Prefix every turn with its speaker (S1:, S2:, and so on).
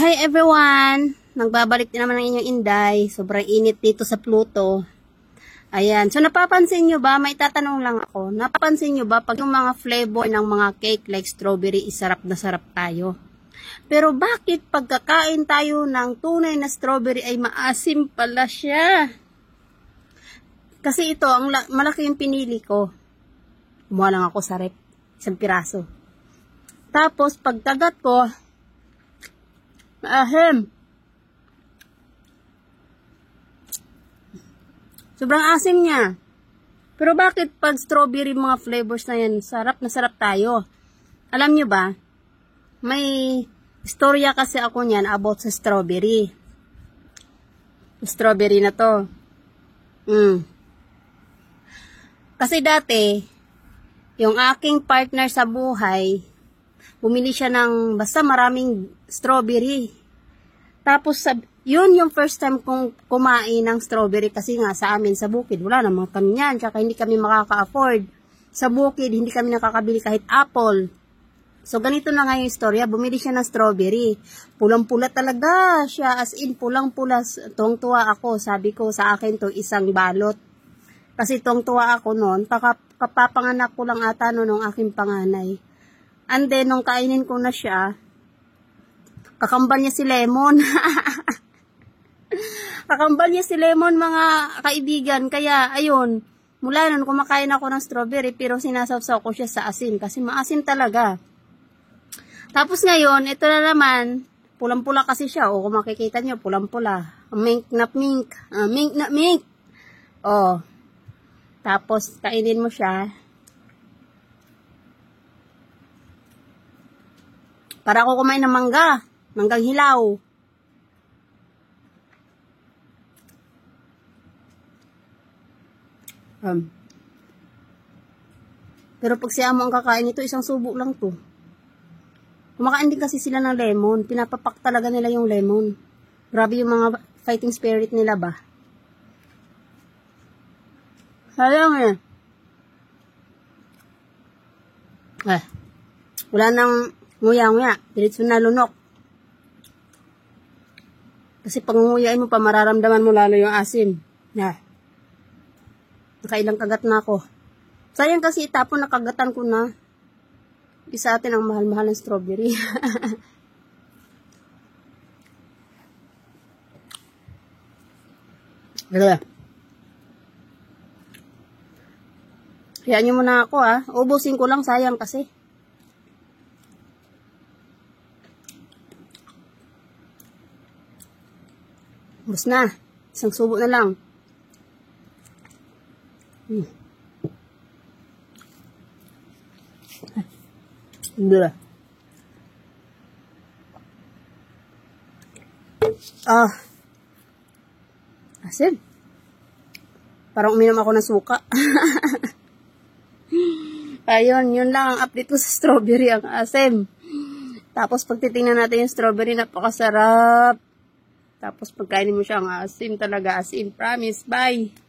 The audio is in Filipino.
S1: Hi everyone! Nagbabalik din naman ang inyong Inday. Sobrang init dito sa Pluto. Ayan. So napapansin nyo ba, may tatanong lang ako. Napapansin nyo ba, pag yung mga flavor ng mga cake like strawberry, sarap na sarap tayo. Pero bakit pagkakain tayo ng tunay na strawberry ay maasim pala siya? Kasi ito, malaki yung pinili ko. Kumuha lang ako sa rep. Isang piraso. Tapos, pagkagat ko, ahem. Sobrang asim niya. Pero bakit pag strawberry mga flavors na yan, sarap na sarap tayo? Alam nyo ba, may istorya kasi ako niyan about sa strawberry. Strawberry na to. Kasi dati, yung aking partner sa buhay, bumili siya ng basta maraming strawberry. Tapos, yun yung first time kong kumain ng strawberry kasi nga sa amin sa bukid, wala naman kami yan. Tsaka hindi kami makaka-afford. Sa bukid, hindi kami nakakabili kahit apple. So, ganito na nga yung istorya. Bumili siya ng strawberry. Pulang-pula talaga siya. As in, pulang-pula. Tuwang-tuwa ako. Sabi ko sa akin to isang balot. Kasi tuwang-tuwa ako noon. Kapapanganak ko lang ata noon ng aking panganay. And then, nung kainin ko na siya, kakambal niya si Lemon. Kakambal niya si Lemon, mga kaibigan. Kaya, ayun, mula nun, kumakain ako ng strawberry, pero sinasawsaw ko siya sa asin, kasi maasin talaga. Tapos ngayon, ito na naman, pulang-pula kasi siya. O, kung makikita niyo, pulang-pula. Mink na mink. Mink na mink. O, tapos, kainin mo siya. Para ako kumain ng mangga. Manggang hilaw. Pero pag si amo ang kakain ito, isang subo lang to. Kumakain din kasi sila ng lemon. Pinapapak talaga nila yung lemon. Grabe yung mga fighting spirit nila ba. Sayang wala nang nguya-nguya. Diretso na lunok. Kasi pag nguyain mo pa, mararamdaman mo lalo yung asim. Nakailang kagat na ako. Sayang kasi itapon, nakagatan ko na. Isa atin ang mahal-mahal ng strawberry. Hayaan nyo muna ako Ubusin ko lang, sayang kasi. Ubus na. Isang subo na lang. Asim. Parang uminom ako ng suka. Ayun, yun lang ang update ko sa strawberry, ang asim. Tapos pag titingnan natin yung strawberry, napakasarap. Tapos pagkainin mo siya, ang asim talaga, asim. Promise. Bye!